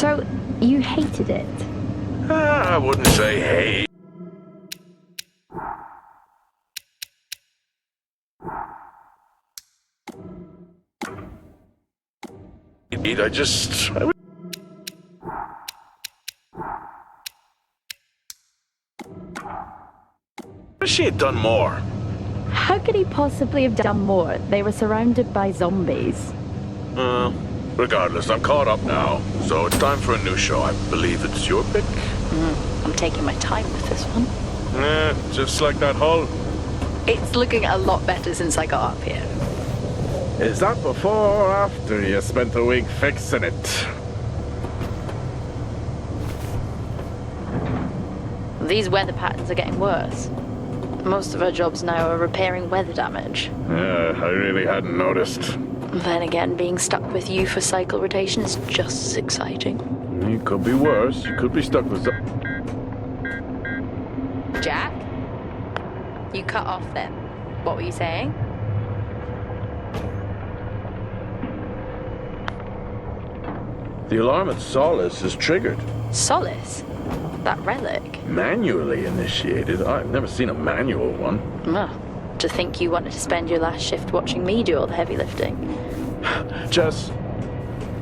So, you hated it? I wouldn't say hate. I wish she had done more. How could he possibly have done more? They were surrounded by zombies. Regardless, I'm caught up now, so it's time for a new show. I believe it's your pick. I'm taking my time with this one. Just like that hull. It's looking a lot better since I got up here. Is that before or after you spent a week fixing it? These weather patterns are getting worse. Most of our jobs now are repairing weather damage. Yeah, I really hadn't noticed. Then again, being stuck with you for cycle rotation is just as exciting. It could be worse. You could be stuck with Jack? You cut off then. What were you saying? The alarm at Solis is triggered. Solis? That relic? Manually initiated? I've never seen a manual one. To think you wanted to spend your last shift watching me do all the heavy lifting. Jess,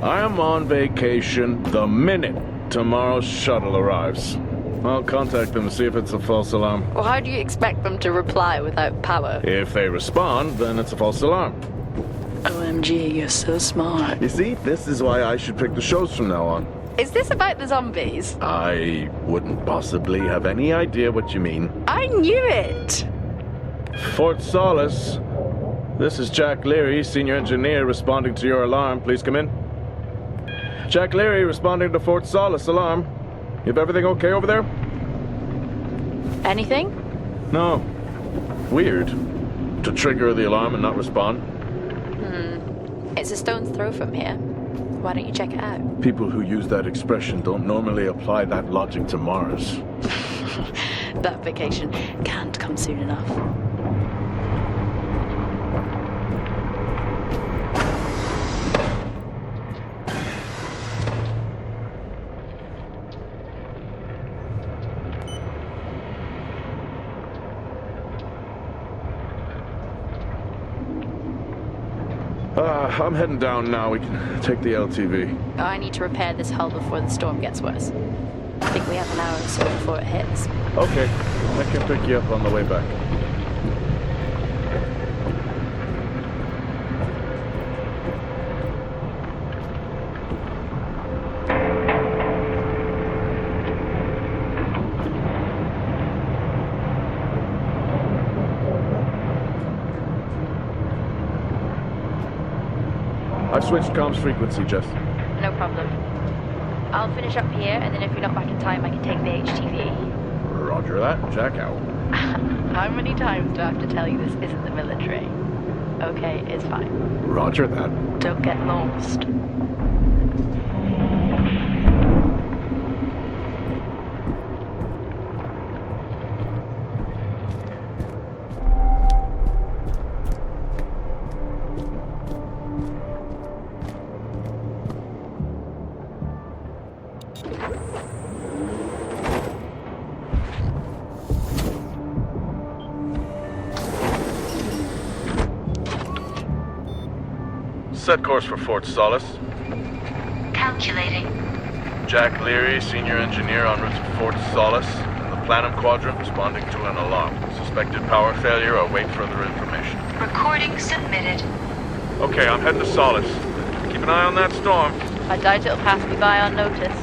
I am on vacation the minute tomorrow's shuttle arrives. I'll contact them to see if it's a false alarm. Well, how do you expect them to reply without power? If they respond, then it's a false alarm. OMG, you're so smart. You see, this is why I should pick the shows from now on. Is this about the zombies? I wouldn't possibly have any idea what you mean. I knew it! Fort Solis. This is Jack Leary, senior engineer, responding to your alarm. Please come in. Jack Leary, responding to Fort Solis alarm. You have everything okay over there? Anything? No. Weird. To trigger the alarm and not respond. It's a stone's throw from here. Why don't you check it out? People who use that expression don't normally apply that logic to Mars. That vacation can't come soon enough. I'm heading down now. We can take the LTV. I need to repair this hull before the storm gets worse. I think we have an hour or so before it hits. Okay, I can pick you up on the way back. I've switched comms frequency, Jess. No problem. I'll finish up here, and then if you're not back in time, I can take the HTV. Roger that. Jack out. How many times do I have to tell you this isn't the military? Okay, it's fine. Roger that. Don't get lost. Set course for Fort Solis. Calculating. Jack Leary, senior engineer en route to Fort Solis, in the Planum Quadrant, responding to an alarm. Suspected power failure. Await further information. Recording submitted. Okay, I'm heading to Solis. Keep an eye on that storm. I doubt it'll pass me by unnoticed.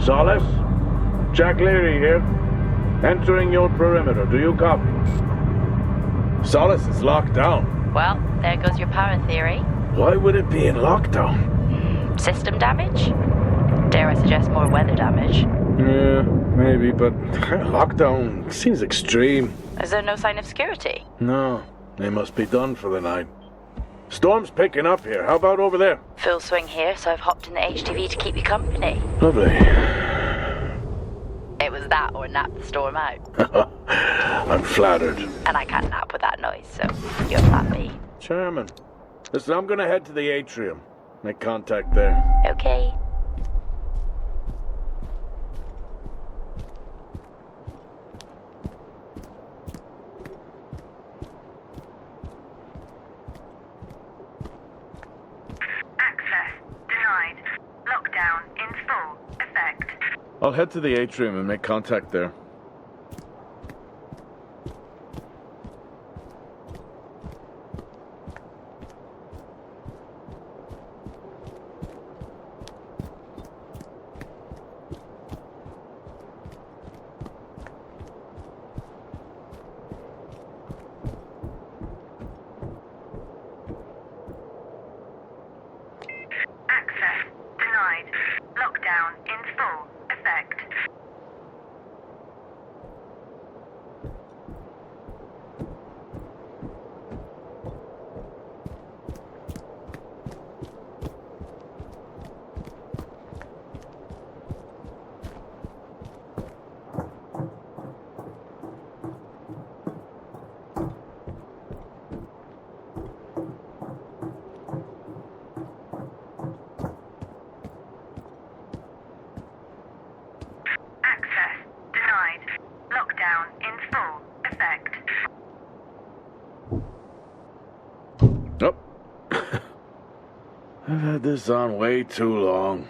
Solis? Jack Leary here. Entering your perimeter. Do you copy? Solis is locked down. Well, there goes your power theory. Why would it be in lockdown? System damage? Dare I suggest more weather damage? Yeah, maybe, but lockdown seems extreme. Is there no sign of security? No, they must be done for the night. Storm's picking up here. How about over there? Full swing here, so I've hopped in the HTV to keep you company. Lovely. It was that or nap the storm out. I'm flattered. And I can't nap with that noise, so you're happy. Chairman. Listen, I'm gonna head to the atrium. Make contact there. Okay. Access denied. Lockdown in full effect. I'll head to the atrium and make contact there. Access denied. Lockdown in full effect. Access denied. Lockdown in full effect. Oh. I've had this on way too long.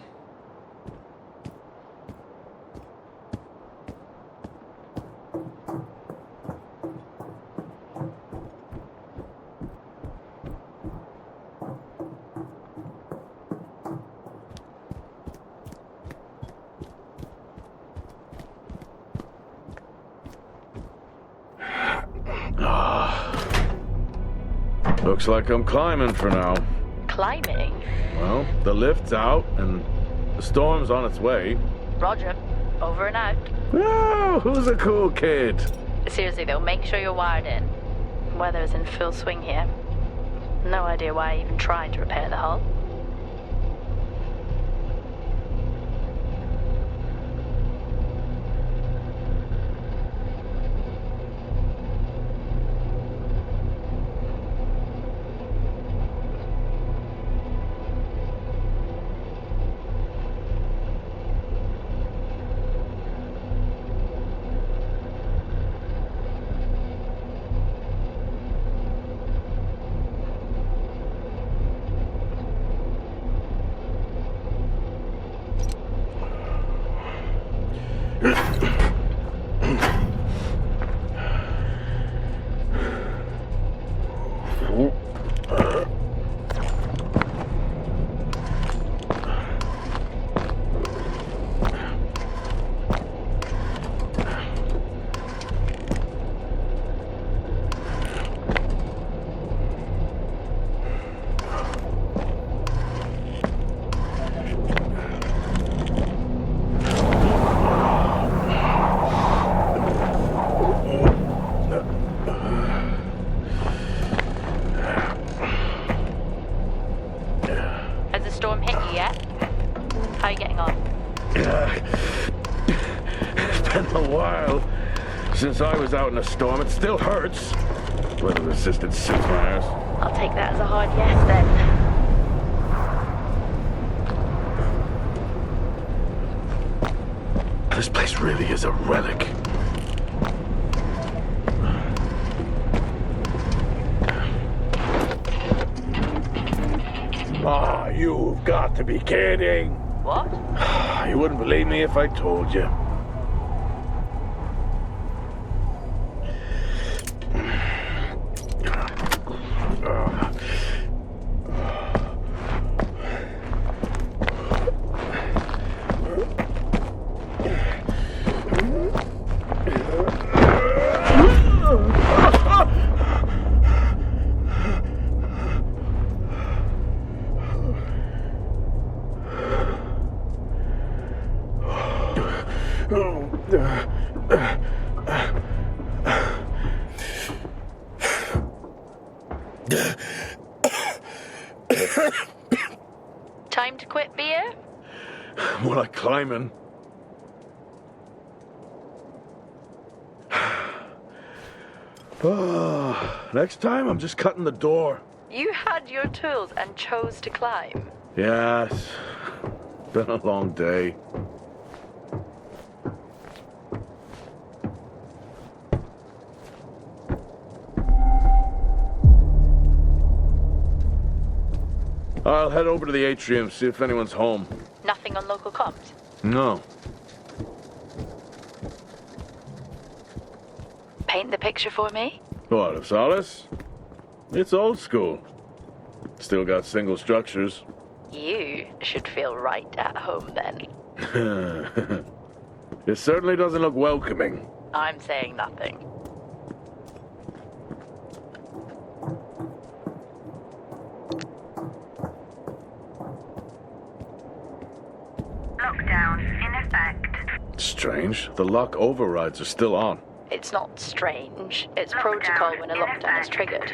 Looks like I'm climbing for now. Climbing? Well, the lift's out and the storm's on its way. Roger. Over and out. Oh, who's a cool kid? Seriously though, make sure you're wired in. Weather's in full swing here. No idea why I even tried to repair the hull. Has the storm hit you yet? How are you getting on? It's been a while since I was out in a storm. It still hurts. Weather resistant suits my ass. I'll take that as a hard yes then. This place really is a relic. Ah, you've got to be kidding. What? You wouldn't believe me if I told you. Time to quit beer? More like climbing. Next time, I'm just cutting the door. You had your tools and chose to climb. Yes. Been a long day. I'll head over to the atrium, see if anyone's home. Nothing on local comms? No. Paint the picture for me? What, of Solis? It's old school. Still got single structures. You should feel right at home then. It certainly doesn't look welcoming. I'm saying nothing. Lockdown in effect. Strange. The lock overrides are still on. It's not strange. It's Lockdown protocol when a in lockdown is effect. triggered.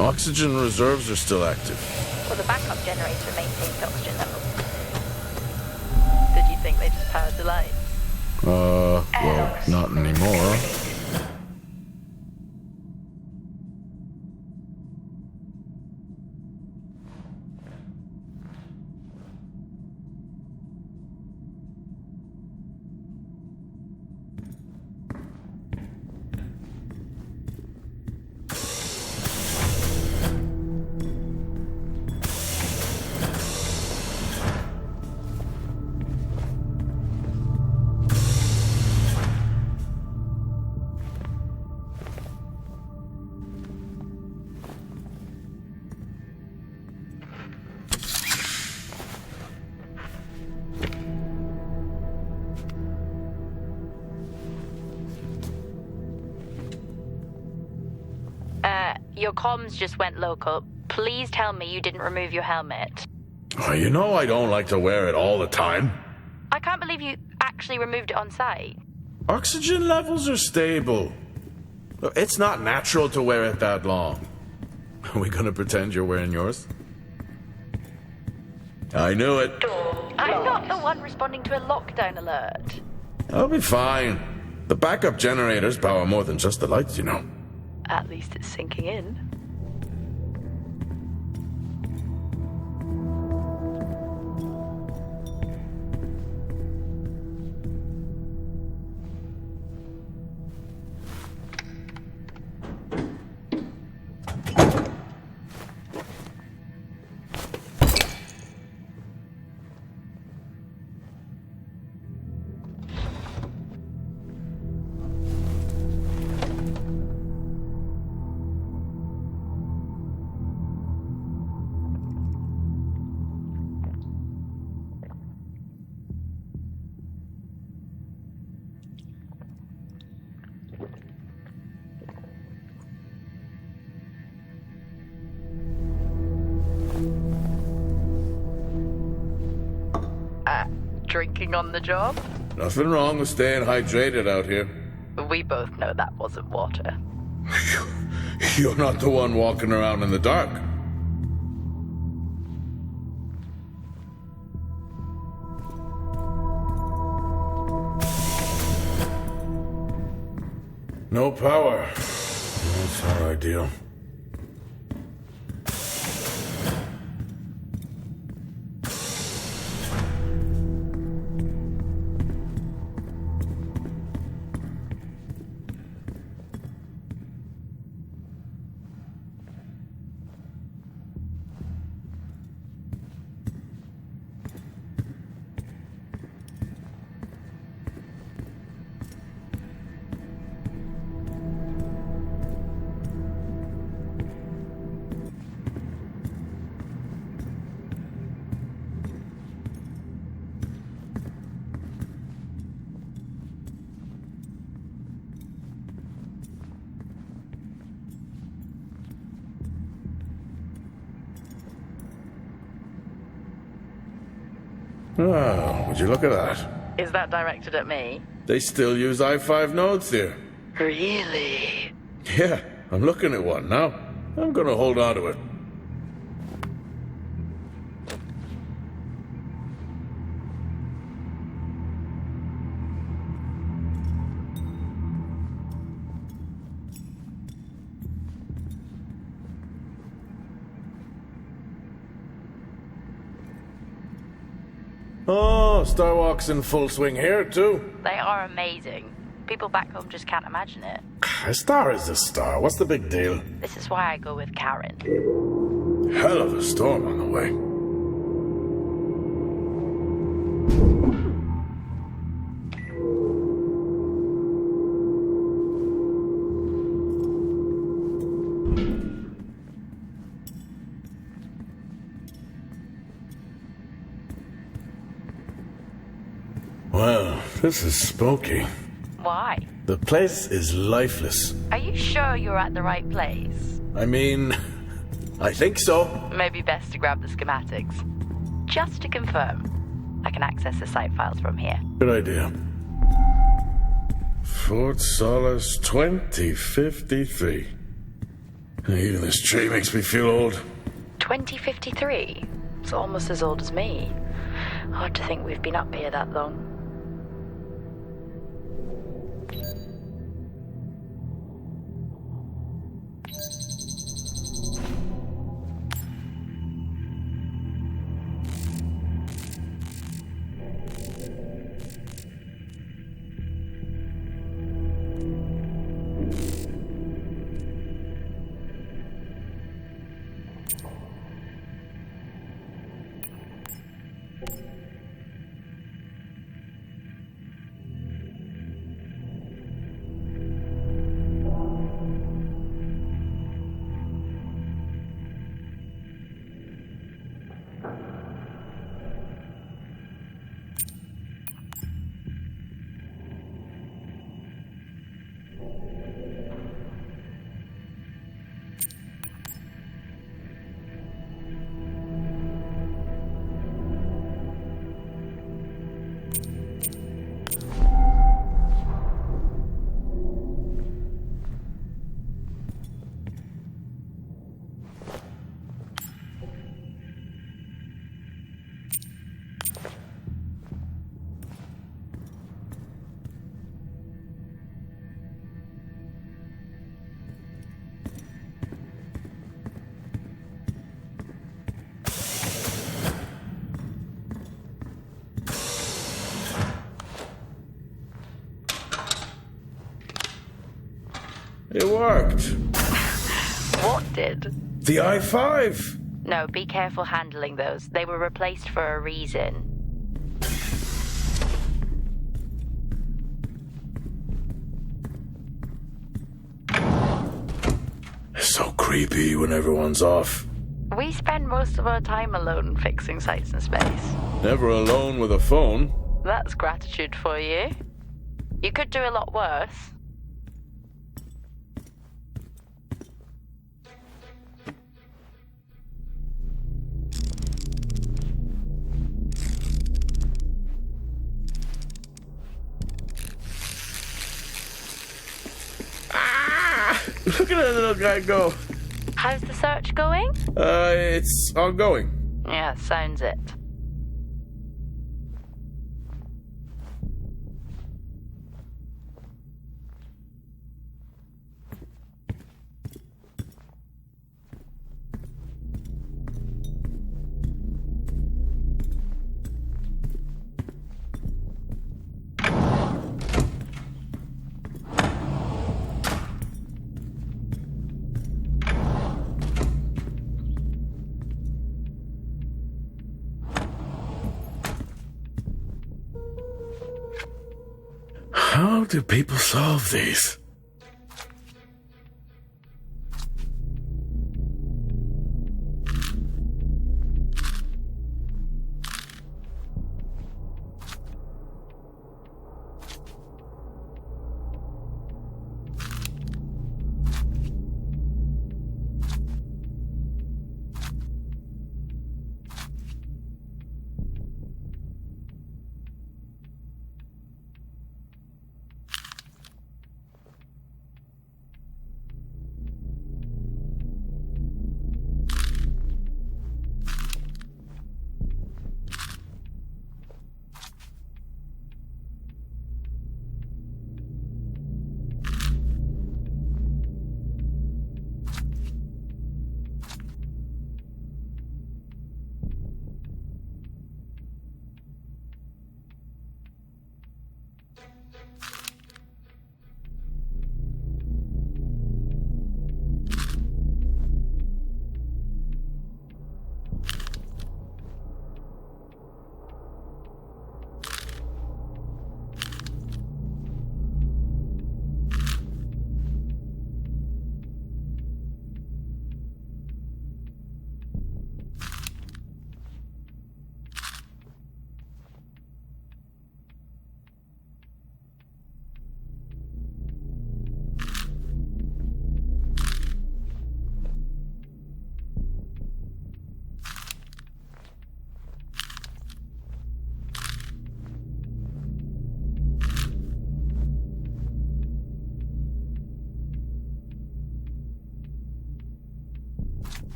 Oxygen reserves are still active. Well, the backup generator maintains oxygen levels. Did you think they just powered the lights? Well, not anymore. Your comms just went local. Please tell me you didn't remove your helmet. You know I don't like to wear it all the time. I can't believe you actually removed it on site. Oxygen levels are stable. It's not natural to wear it that long. Are we gonna pretend you're wearing yours? I knew it. I'm not the one responding to a lockdown alert. I'll be fine. The backup generators power more than just the lights, you know. At least it's sinking in. Drinking on the job? Nothing wrong with staying hydrated out here. We both know that wasn't water. You're not the one walking around in the dark. No power. That's not ideal. Oh, would you look at that? Is that directed at me? They still use i5 nodes here. Really? Yeah, I'm looking at one now. I'm gonna hold on to it. Oh, Starwalk's in full swing here, too. They are amazing. People back home just can't imagine it. A star is a star. What's the big deal? This is why I go with Karen. Hell of a storm on the way. Well, this is spooky. Why? The place is lifeless. Are you sure you're at the right place? I mean, I think so. Maybe best to grab the schematics. Just to confirm, I can access the site files from here. Good idea. Fort Solis 2053. Even this tree makes me feel old. 2053? It's almost as old as me. Hard to think we've been up here that long. It worked. What did? The i5. No, be careful handling those. They were replaced for a reason. It's so creepy when everyone's off. We spend most of our time alone fixing sites in space. Never alone with a phone. That's gratitude for you. You could do a lot worse. Look at that little guy go. How's the search going? It's ongoing. Yeah, sounds it. How do people solve these?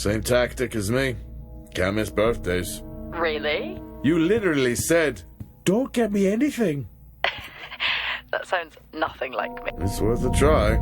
Same tactic as me. Can't miss birthdays. Really? You literally said, don't get me anything. That sounds nothing like me. It's worth a try.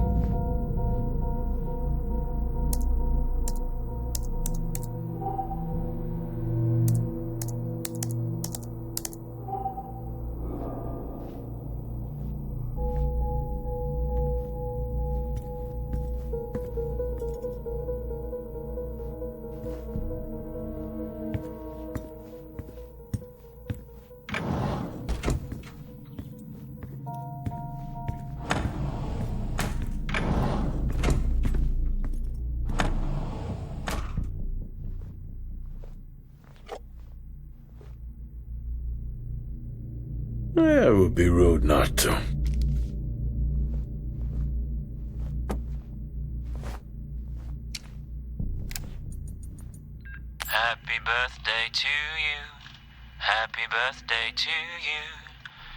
It would be rude not to. Happy birthday to you. Happy birthday to you.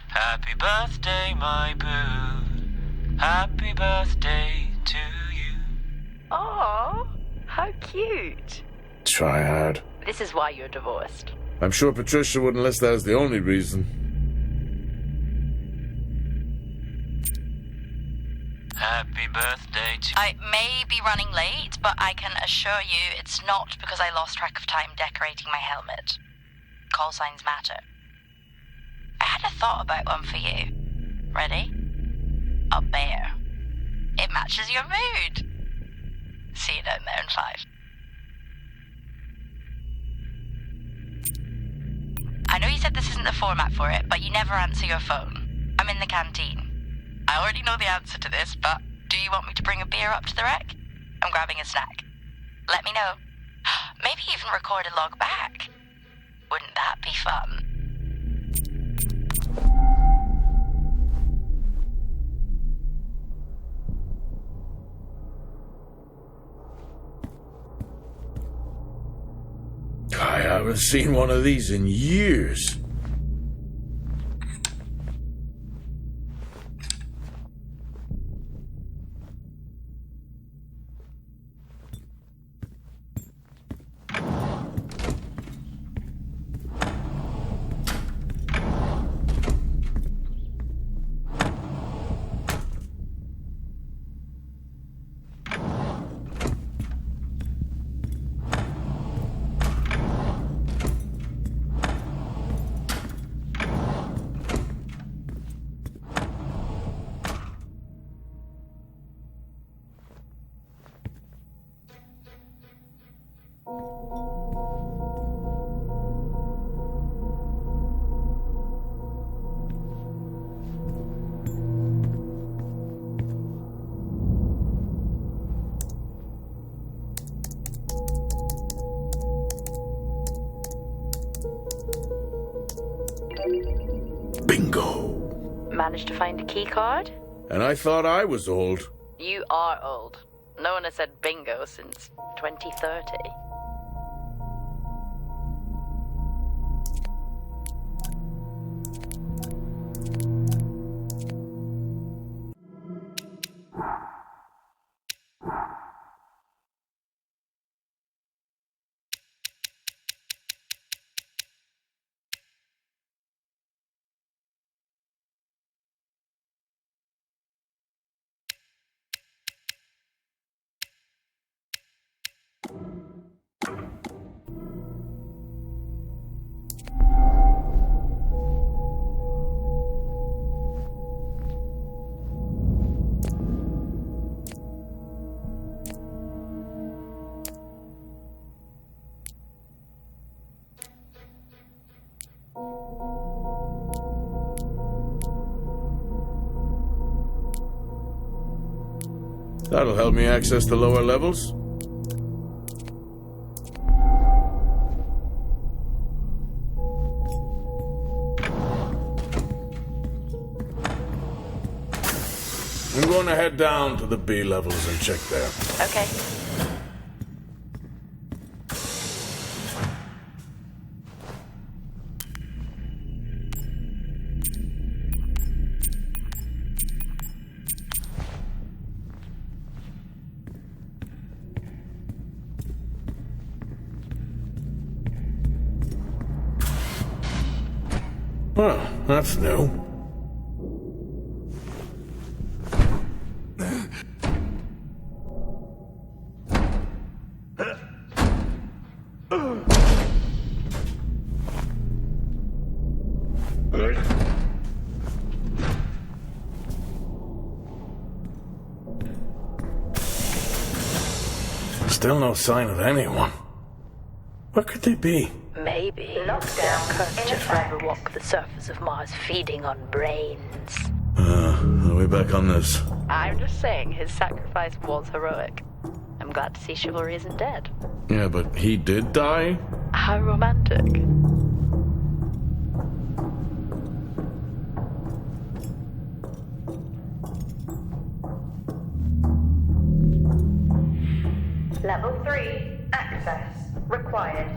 Happy birthday, my boo. Happy birthday to you. Oh, how cute. Try hard. This is why you're divorced. I'm sure Patricia wouldn't list that as the only reason. Happy birthday to... I may be running late, but I can assure you it's not because I lost track of time decorating my helmet. Call signs matter. I had a thought about one for you. Ready? A bear. It matches your mood. See you down there in 5. I know you said this isn't the format for it, but you never answer your phone. I'm in the canteen. I already know the answer to this, but do you want me to bring a beer up to the wreck? I'm grabbing a snack. Let me know. Maybe even record a log back. Wouldn't that be fun? I haven't seen one of these in years. Bingo. Managed to find a key card? And I thought I was old. You are old. No one has said bingo since 2030. That'll help me access the lower levels. I'm going to head down to the B levels and check there. Okay. Well, that's new. Still no sign of anyone. Where could they be? Maybe cursed to forever walk the surface of Mars feeding on brains. Are we back on this? I'm just saying his sacrifice was heroic. I'm glad to see chivalry isn't dead. Yeah, but he did die? How romantic. Level 3. Access required.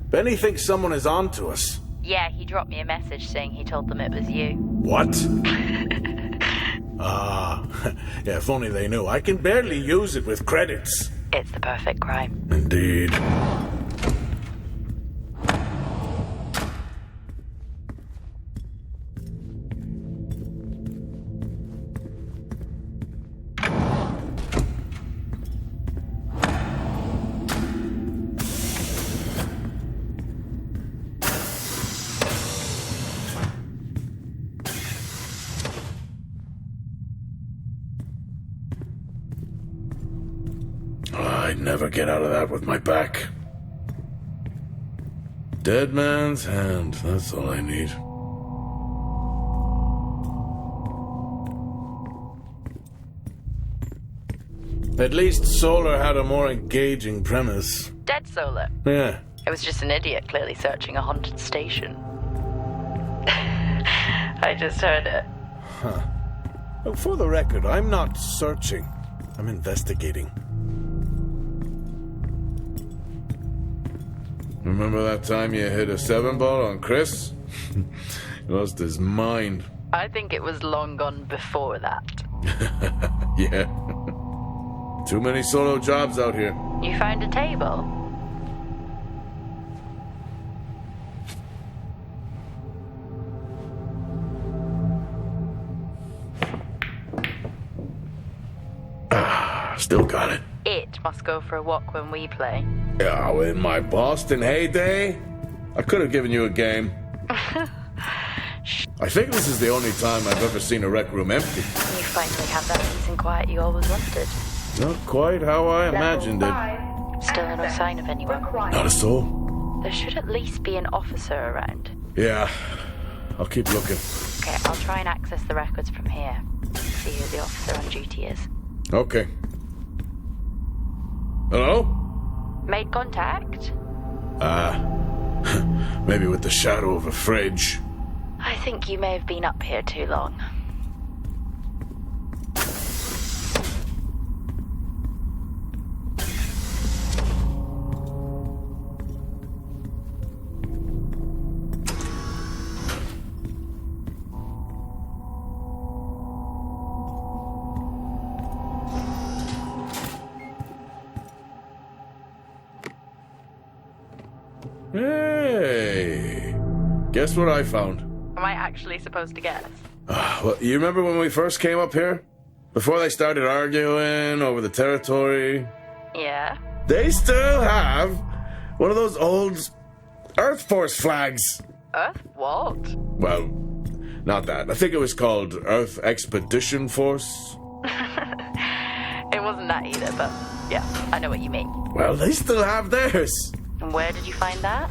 Benny thinks someone is on to us. Yeah, he dropped me a message saying he told them it was you. What? Yeah, if only they knew. I can barely use it with credits. It's the perfect crime. Indeed. I'd never get out of that with my back. Dead man's hand, that's all I need. At least Solar had a more engaging premise. Dead Solar. Yeah. It was just an idiot clearly searching a haunted station. I just heard it. Huh. For the record, I'm not searching. I'm investigating. Remember that time you hit a 7-ball on Chris? He lost his mind. I think it was long gone before that. Yeah. Too many solo jobs out here. You found a table? Still got it. It must go for a walk when we play. Oh, in my Boston heyday, I could have given you a game. I think this is the only time I've ever seen a rec room empty. You finally have that peace and quiet you always wanted. Not quite how I imagined it. Still no sign of anyone. Not a soul. There should at least be an officer around. Yeah, I'll keep looking. Okay, I'll try and access the records from here. See who the officer on duty is. Okay. Hello? Made contact? Maybe with the shadow of a fridge. I think you may have been up here too long. Hey! Guess what I found? Am I actually supposed to guess? Well, you remember when we first came up here? Before they started arguing over the territory? Yeah? They still have one of those old Earth Force flags. Earth what? Well, not that. I think it was called Earth Expedition Force. It wasn't that either, but yeah, I know what you mean. Well, they still have theirs. And where did you find that?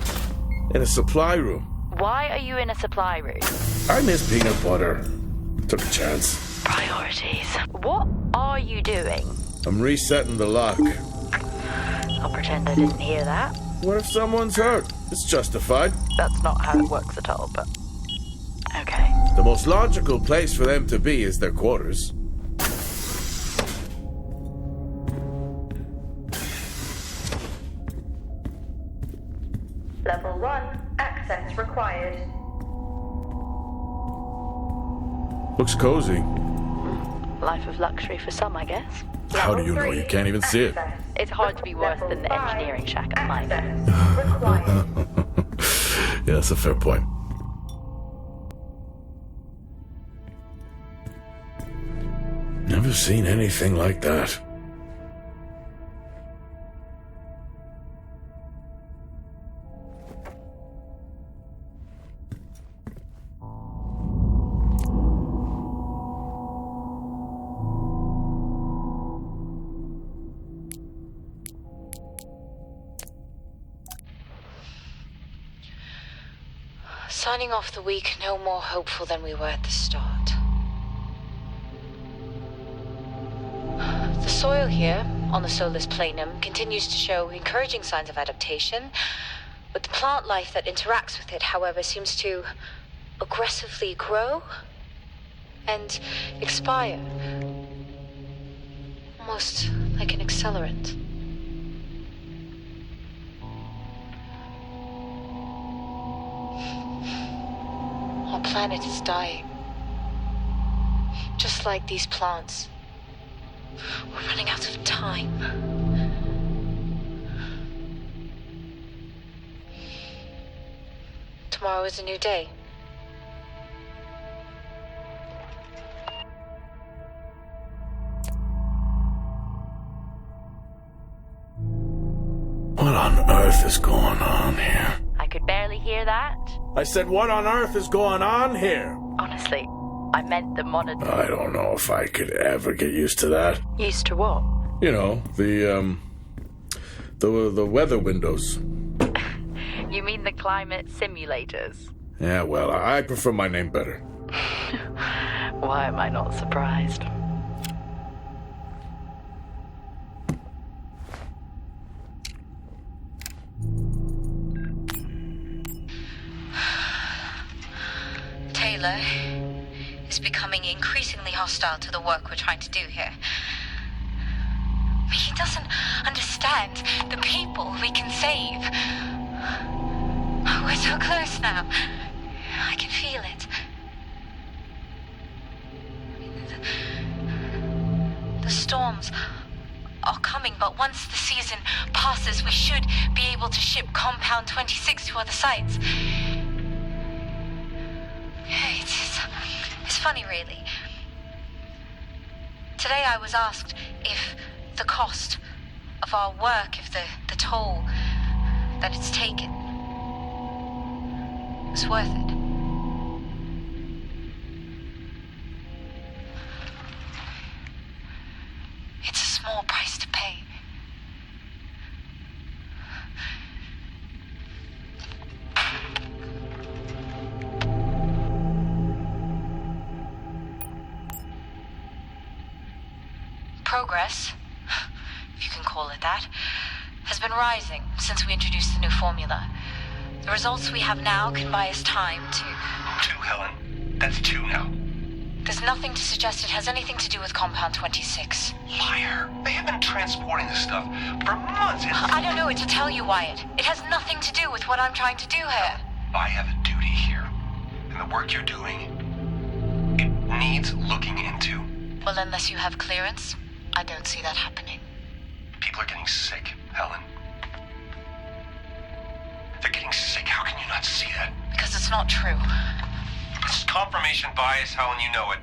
In a supply room. Why are you in a supply room? I miss peanut butter. Took a chance. Priorities. What are you doing? I'm resetting the lock. I'll pretend I didn't hear that. What if someone's hurt? It's justified. That's not how it works at all, but... okay. The most logical place for them to be is their quarters. Level 1, access required. Looks cozy. Life of luxury for some, I guess. How do you know? You can't even see it. It's hard to be worse than the engineering shack at mine. Access required. Yeah, that's a fair point. Never seen anything like that. Signing off the week no more hopeful than we were at the start. The soil here, on the Solis Planum, continues to show encouraging signs of adaptation, but the plant life that interacts with it, however, seems to aggressively grow and expire, almost like an accelerant. Our planet is dying. Just like these plants. We're running out of time. Tomorrow is a new day. What on earth is going on here? I could barely hear that. I said, what on earth is going on here? Honestly, I meant the monitor. I don't know if I could ever get used to that. Used to what? You know, the weather windows. You mean the climate simulators? Yeah, well, I prefer my name better. Why am I not surprised? Taylor is becoming increasingly hostile to the work we're trying to do here. He doesn't understand the people we can save. We're so close now. I can feel it. The storms are coming, but once the season passes, we should be able to ship Compound 26 to other sites. It's funny, really. Today I was asked if the cost of our work, if the toll that it's taken is worth it. It's a small price to pay. Progress, if you can call it that, has been rising since we introduced the new formula. The results we have now can buy us time to... 2, Helen. That's 2 now. There's nothing to suggest it has anything to do with Compound 26. Liar. They have been transporting this stuff for months. I don't know what to tell you, Wyatt. It has nothing to do with what I'm trying to do here. I have a duty here. And the work you're doing, it needs looking into. Well, unless you have clearance, I don't see that happening. People are getting sick, Helen. They're getting sick. How can you not see that? Because it's not true. This is confirmation bias, Helen. You know it.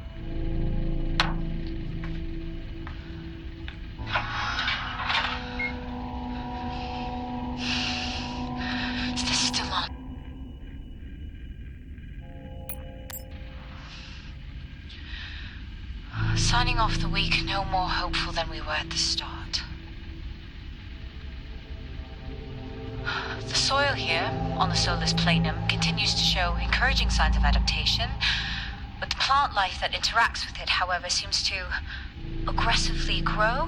Is this still on? Signing off the week no more hopeful than we were at the start. The soil here, on the Solis Planum, continues to show encouraging signs of adaptation, but the plant life that interacts with it, however, seems to aggressively grow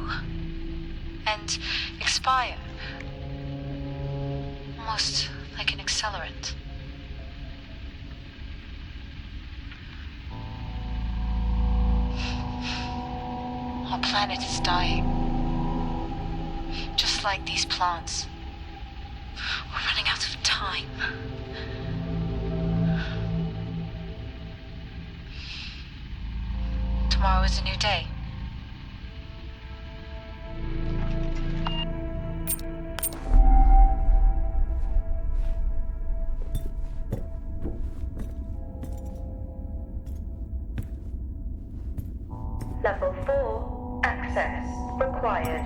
and expire, almost like an accelerant. Our planet is dying, just like these plants. We're running out of time. time. Tomorrow is a new day. Level 4, access required.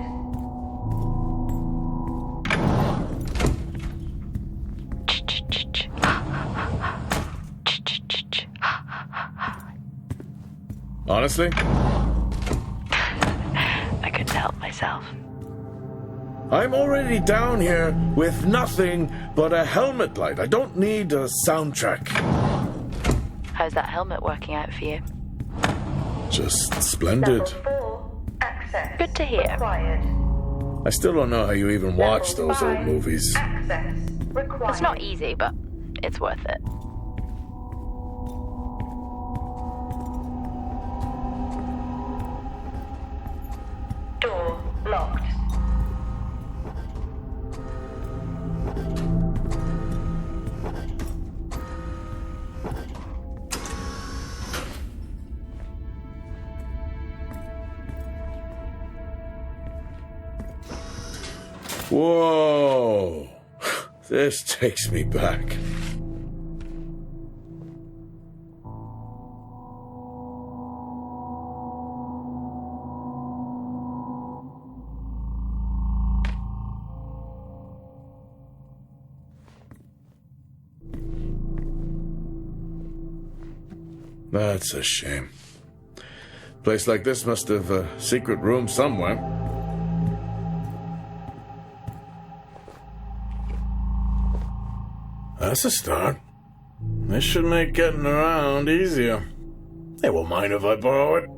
Honestly? I couldn't help myself. I'm already down here with nothing but a helmet light. I don't need a soundtrack. How's that helmet working out for you? Just splendid. Level 4, access Good to hear. required. I still don't know how you even watch Level those old 5, movies. Access required. It's not easy, but it's worth it. Door locked. Whoa! This takes me back. That's a shame. Place like this must have a secret room somewhere. That's a start. This should make getting around easier. They won't mind if I borrow it.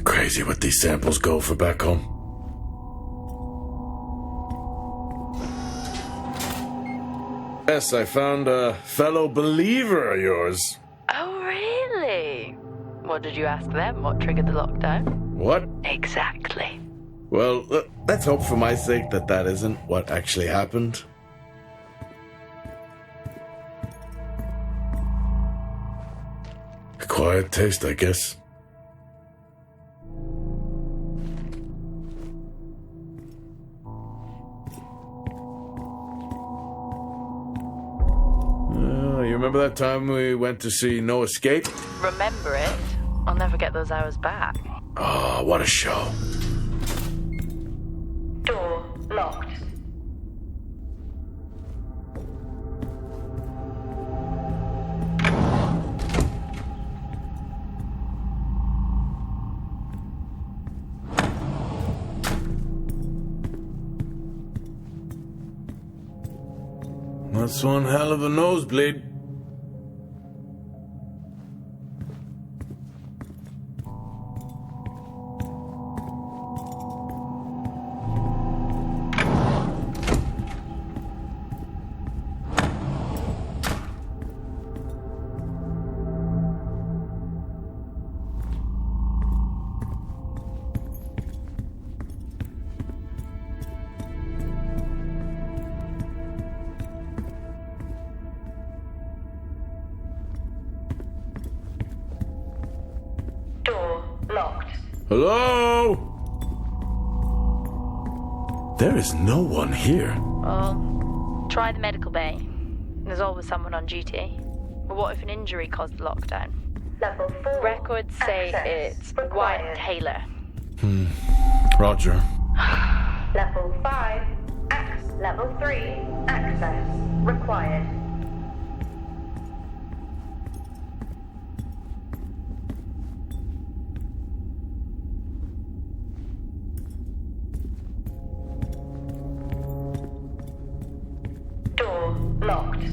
Crazy what these samples go for back home. Yes, I found a fellow believer of yours. Oh, really? What did you ask them? What triggered the lockdown? What? Exactly. Well, let's hope for my sake that that isn't what actually happened. Acquired taste, I guess. You remember that time we went to see No Escape? Remember it? I'll never get those hours back. Oh, what a show. Door locked. That's one hell of a nosebleed. Hello? There is no one here. Well, try the medical bay. There's always someone on duty. But what if an injury caused the lockdown? Level 4. Records say Access it's required. Wyatt Taylor. Roger. Level 5. Level 3. Access required. Door locked.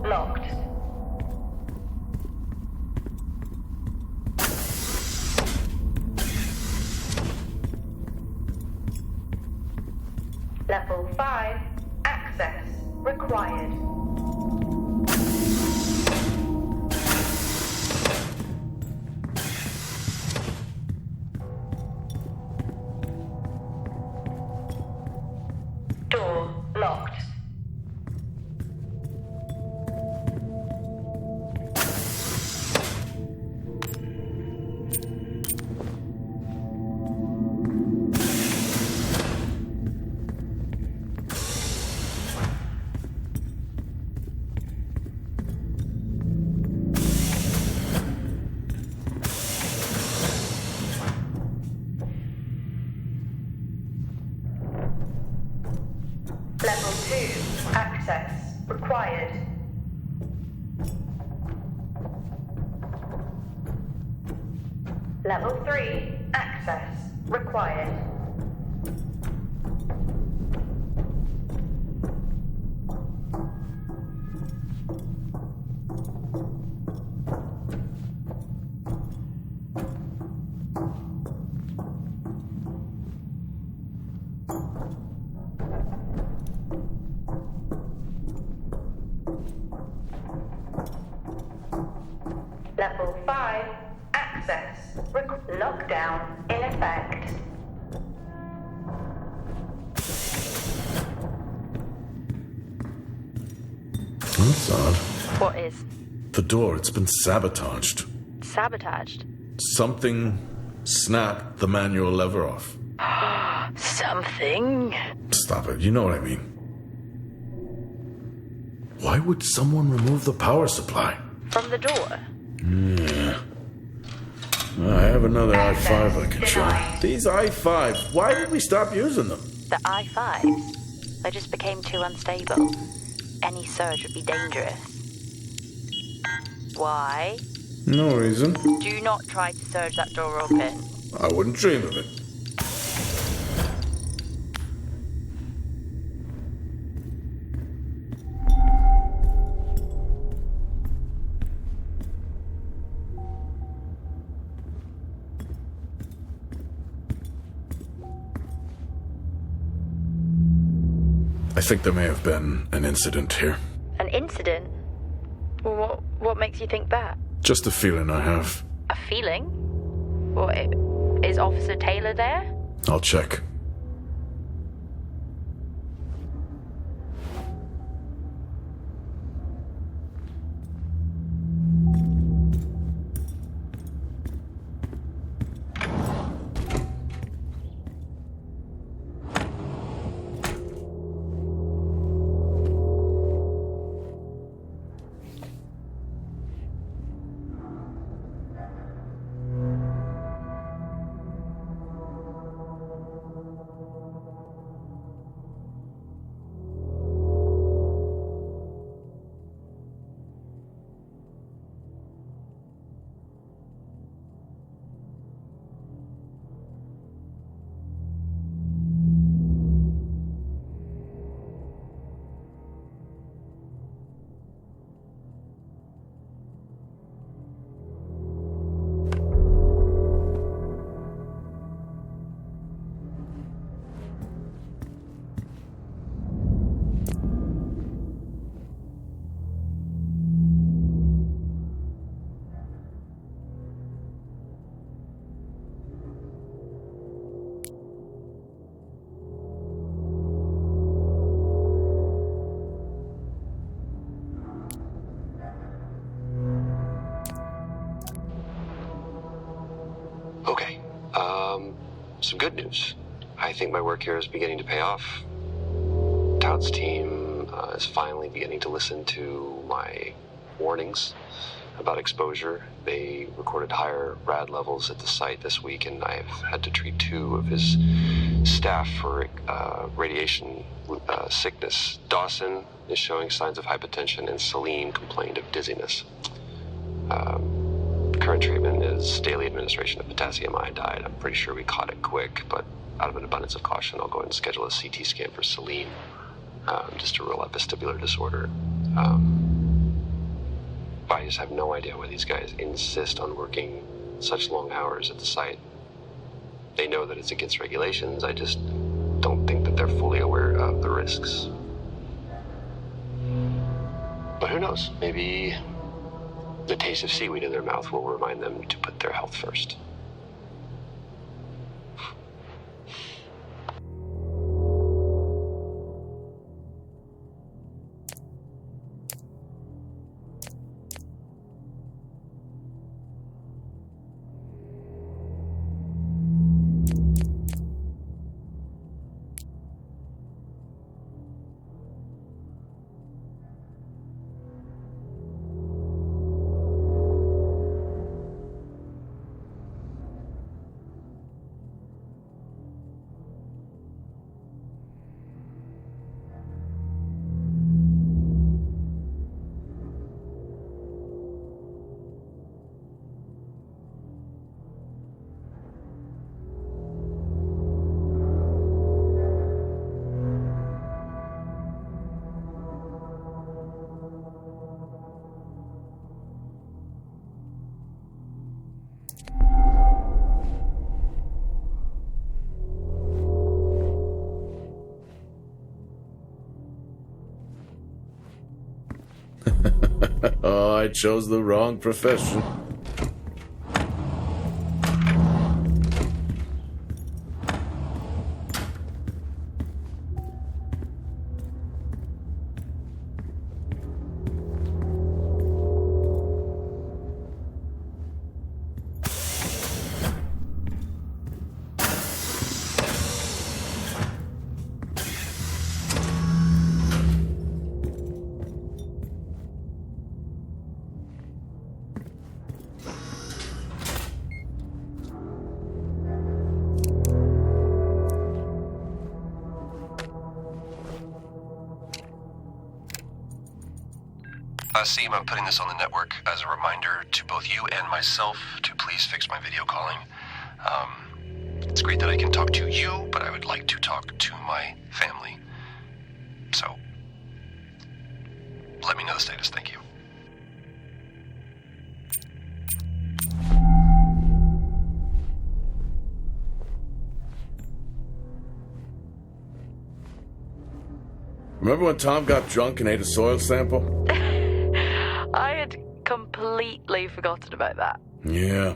Locked. Level 5. Access required. Door locked. Level 2. Access required. Level 3. Access required. Level 5. Access. Lockdown in effect. That's odd. What is? The door, it's been sabotaged. sabotaged. Something snapped the manual lever off. Something? Stop it, you know what I mean. Why would someone remove the power supply? From the door? Yeah. I have another i5 I can show. These i5s, why did we stop using them? The I-5s? They just became too unstable. Any surge would be dangerous. Why? No reason. Do not try to surge that door open. I wouldn't dream of it. I think there may have been an incident here. An incident? What makes you think that? Just a feeling I have. A feeling? What, is Officer Taylor there? I'll check. Okay, some good news. I think my work here is beginning to pay off. Todd's team is finally beginning to listen to my warnings about exposure. They recorded higher rad levels at the site this week, and I've had to treat 2 of his staff for radiation sickness. Dawson is showing signs of hypotension, and Celine complained of dizziness. Current treatment is daily administration of potassium iodide. I'm pretty sure we caught it quick, but out of an abundance of caution, I'll go ahead and schedule a CT scan for Celine, just to rule out vestibular disorder. I just have no idea why these guys insist on working such long hours at the site. They know that it's against regulations. I just don't think that they're fully aware of the risks. But who knows? Maybe the taste of seaweed in their mouth will remind them to put their health first. Oh, I chose the wrong profession. Seem, I'm putting this on the network as a reminder to both you and myself to please fix my video calling. It's great that I can talk to you, but I would like to talk to my family. So, let me know the status. Thank you. Remember when Tom got drunk and ate a soil sample? I had completely forgotten about that. Yeah.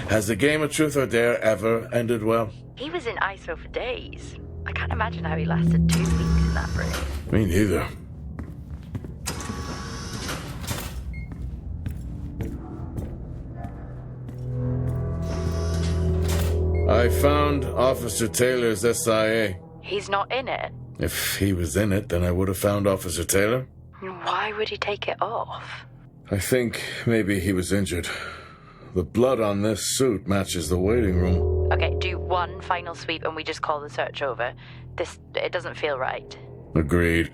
Has the game of truth or dare ever ended well? He was in ISO for days. I can't imagine how he lasted 2 weeks in that room. Me neither. I found Officer Taylor's SIA. He's not in it. If he was in it, then I would have found Officer Taylor. Why would he take it off? I think maybe he was injured. The blood on this suit matches the waiting room. Okay, do one final sweep and we just call the search over. It doesn't feel right. Agreed.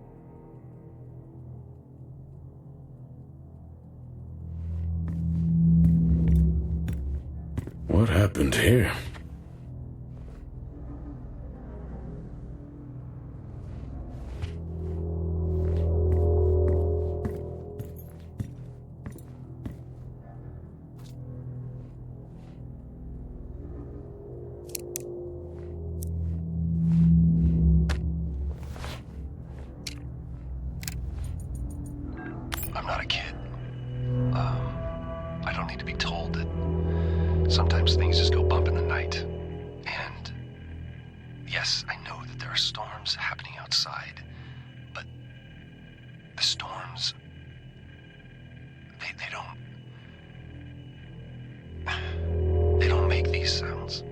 What happened here? I'm not a kid. I don't need to be told that sometimes things just go bump in the night. And yes, I know that there are storms happening outside, but the storms, they don't make these sounds.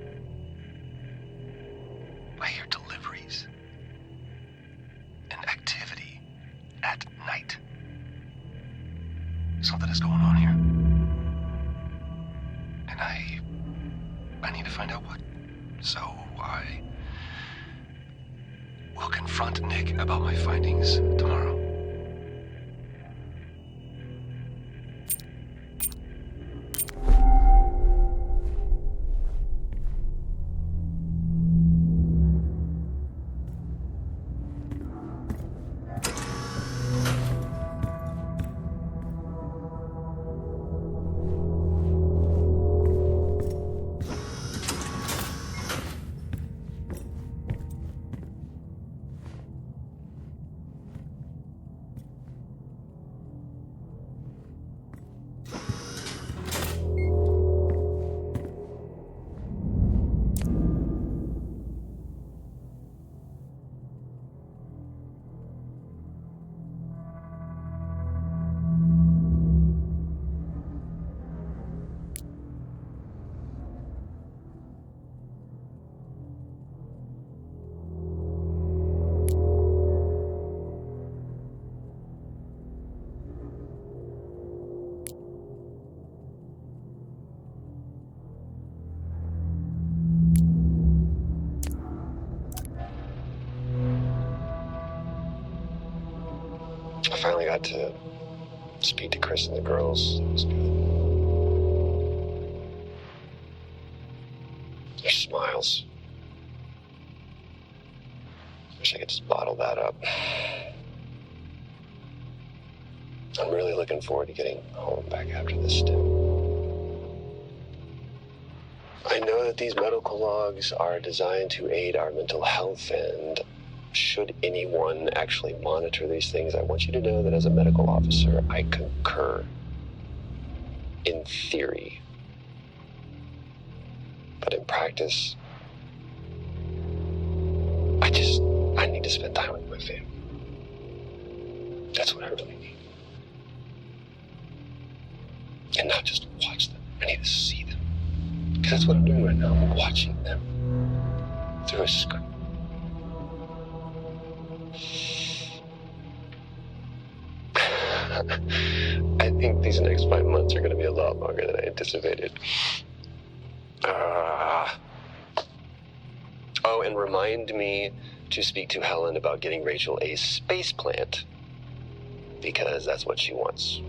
I hear deliveries and activity at night. Something is going on here. And I need to find out what. So I will confront Nick about my findings tomorrow. I finally got to speak to Chris and the girls. It was good. Their smiles. Wish I could just bottle that up. I'm really looking forward to getting home back after this stint. I know that these medical logs are designed to aid our mental health, and should anyone actually monitor these things, I want you to know that as a medical officer, I concur. In theory. But in practice, I need to spend time with my family. That's what I really need. And not just watch them. I need to see them. Because that's what I'm doing right now. I'm watching them through a screen. I think these next 5 months are going to be a lot longer than I anticipated. Oh, and remind me to speak to Helen about getting Rachel a space plant. because that's what she wants.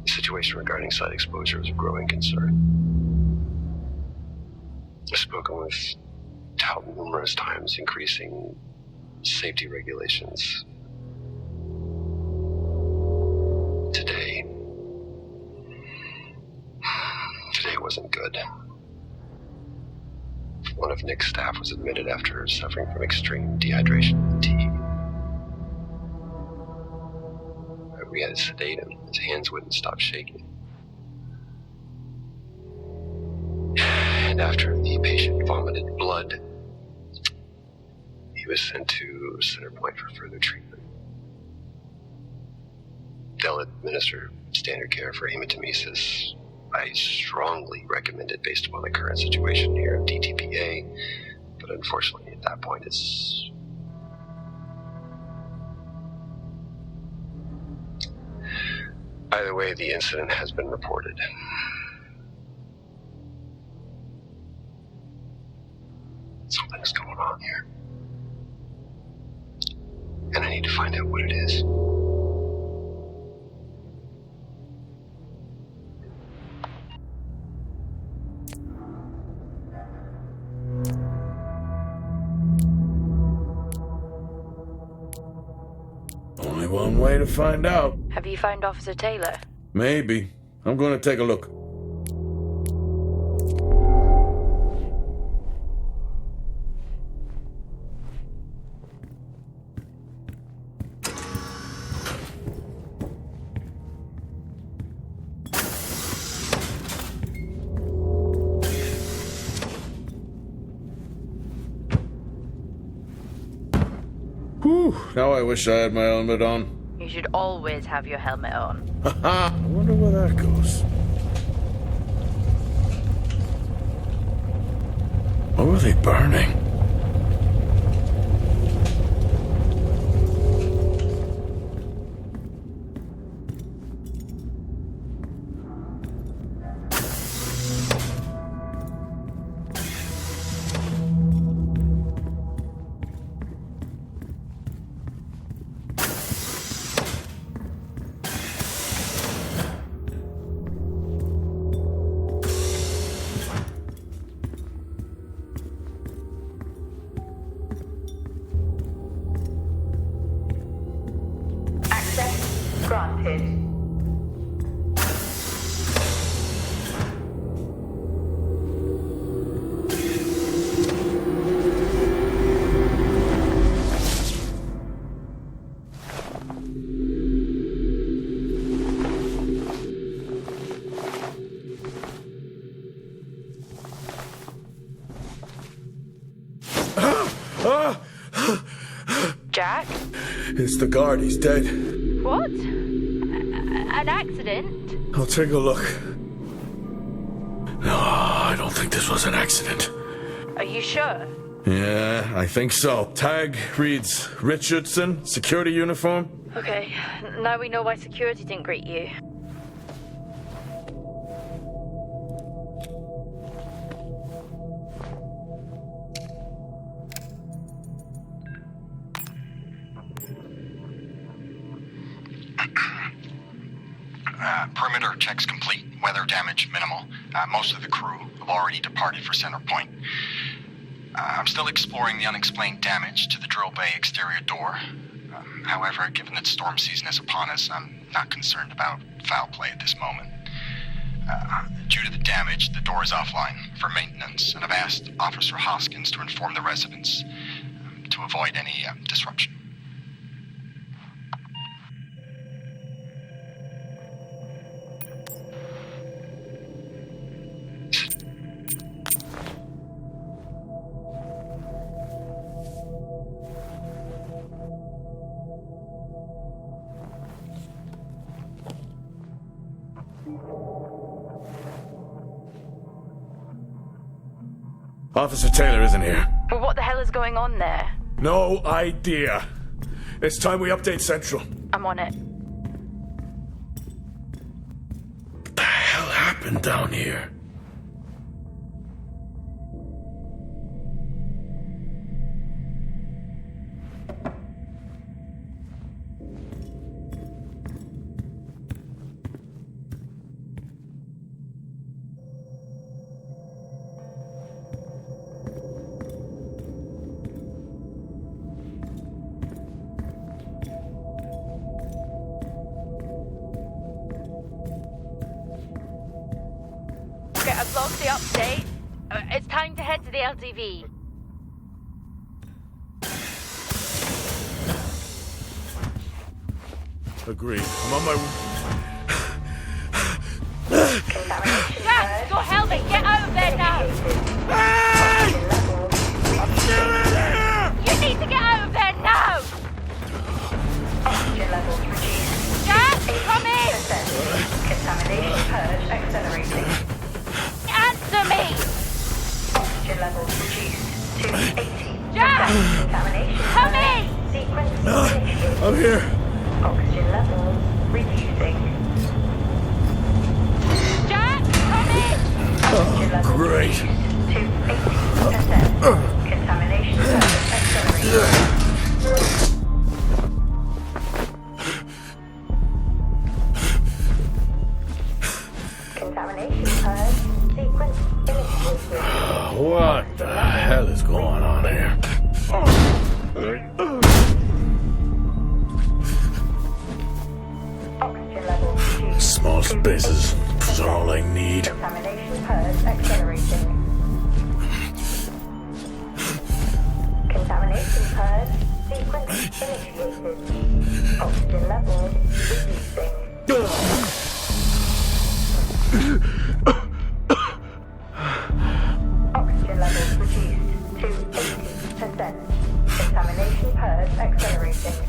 The situation regarding site exposure is a growing concern. I've spoken with Tout numerous times, increasing safety regulations. Today wasn't good. One of Nick's staff was admitted after suffering from extreme dehydration and fatigue. We had to sedate him. His hands wouldn't stop shaking. And after the patient vomited blood, he was sent to Center Point for further treatment. They'll administer standard care for hematemesis. I strongly recommend it based upon the current situation here in DTPA, but unfortunately at that point it's... Either way, the incident has been reported. Something's going on here. And I need to find out what it is. Only one way to find out. Have you found Officer Taylor? Maybe. I'm going to take a look. Whew, now I wish I had my helmet on. You should always have your helmet on. Haha, I wonder where that goes. What were they burning? Granted. Jack? It's the guard. He's dead. What? An accident? I'll take a look. No, I don't think this was an accident. Are you sure? Yeah, I think so. Tag reads Richardson, security uniform. Okay, now we know why security didn't greet you. Perimeter checks complete. Weather damage minimal. Most of the crew have already departed for Center Point. I'm still exploring the unexplained damage to the drill bay exterior door. However, given that storm season is upon us, I'm not concerned about foul play at this moment. Due to the damage, the door is offline for maintenance, and I've asked Officer Hoskins to inform the residents to avoid any disruption. Officer Taylor isn't here. Well, what the hell is going on there? No idea. It's time we update Central. I'm on it. What the hell happened down here? I've logged the update. It's time to head to the LTV. Agreed. I'm on my... Jack, your helmet! Get out of there now! I'm still in here! You need to get out of there now! Oxygen levels reduced. Jack, come in! Contamination purge accelerating. Answer me! Oxygen levels reduced to 80%. Jack! Contamination Come purge in! sequence initiated. I'm here. Oxygen levels reducing. Jack, come in! Oxygen levels Great. reduced to 80%. Contamination purge accelerating. Contamination purge sequence initiated. What the hell is going on here? Oxygen levels reduced. Small spaces is all I need. Contamination purge accelerating. Contamination purge sequence initiated. Oxygen levels reducing. Oxygen levels reduced to 80%. Contamination purge accelerating.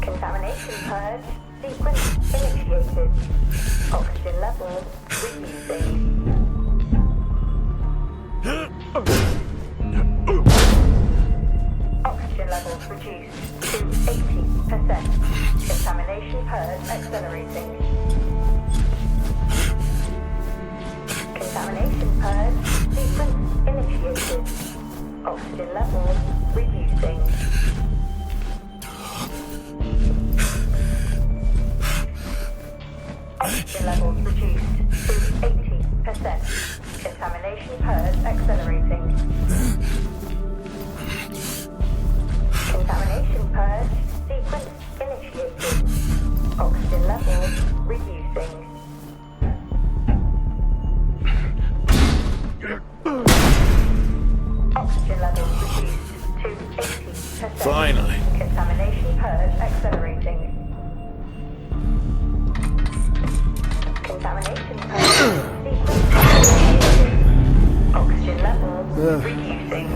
Contamination purge sequence initiated. Oxygen levels reducing. Oxygen levels reduced to 80%. Contamination purge accelerating. Contamination purge sequence initiated. Oxygen levels reducing. Oxygen levels reduced to 80%. Contamination purge accelerating. Contamination purge sequence initiated. Oxygen levels reducing. Oxygen levels reduced to 80%. Finally. Contamination purge accelerating. Contamination purge sequence initiated. Oxygen levels reducing.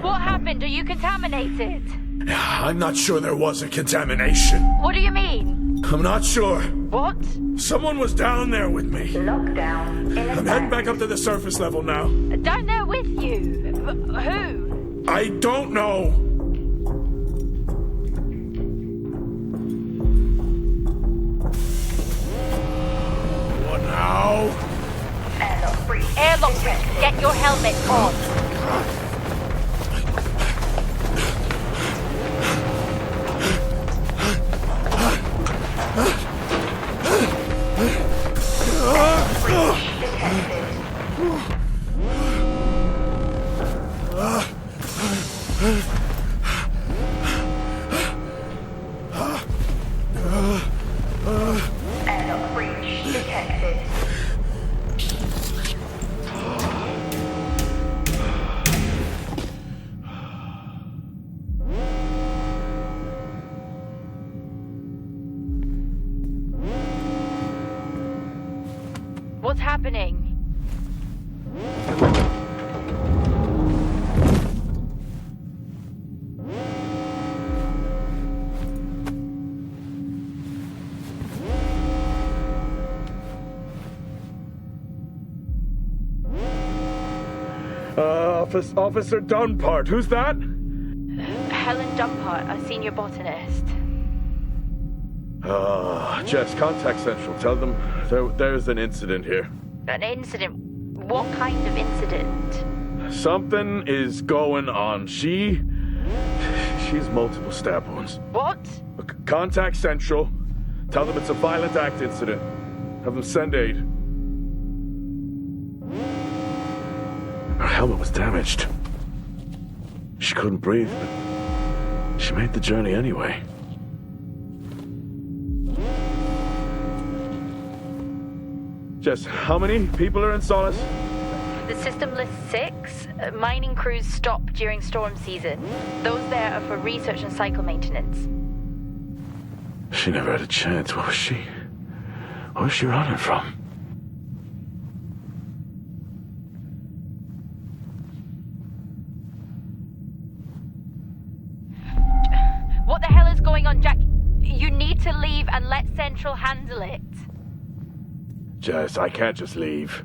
What happened? Are you contaminated? I'm not sure there was a contamination. What do you mean? I'm not sure. What? Someone was down there with me. Lockdown in I'm effect. heading back up to the surface level now. Down there with you? Who? I don't know. What now? Airlock breach. Airlock breach. Get your helmet on. Airlock breach detected. What's happening? Officer Dunpart, who's that? Helen Dumpart, a senior botanist. Jess, contact Central. Tell them there's an incident here. An incident? What kind of incident? Something is going on. She's multiple stab wounds. What? Contact Central. Tell them it's a violent act incident. Have them send aid. Her helmet was damaged. She couldn't breathe, but she made the journey anyway. Jess, how many people are in Solis? The system lists 6. Mining crews stop during storm season. Those there are for research and cycle maintenance. She never had a chance. What was she running from? What the hell is going on, Jack? You need to leave and let Central handle it. Jess, I can't just leave.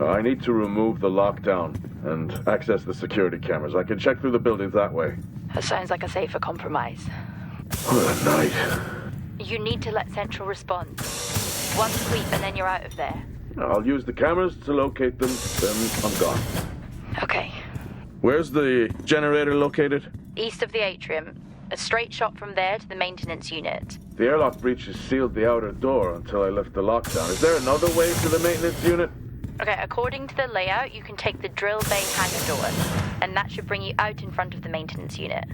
I need to remove the lockdown and access the security cameras. I can check through the buildings that way. That sounds like a safer compromise. What a night. You need to let Central respond. One sweep and then you're out of there. I'll use the cameras to locate them, then I'm gone. Okay. Where's the generator located? East of the atrium. A straight shot from there to the maintenance unit. The airlock breaches sealed the outer door until I lift the lockdown. Is there another way to the maintenance unit? Okay, according to the layout, you can take the drill bay hangar door, and that should bring you out in front of the maintenance unit.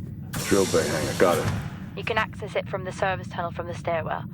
Drill bay hangar, got it. You can access it from the service tunnel from the stairwell.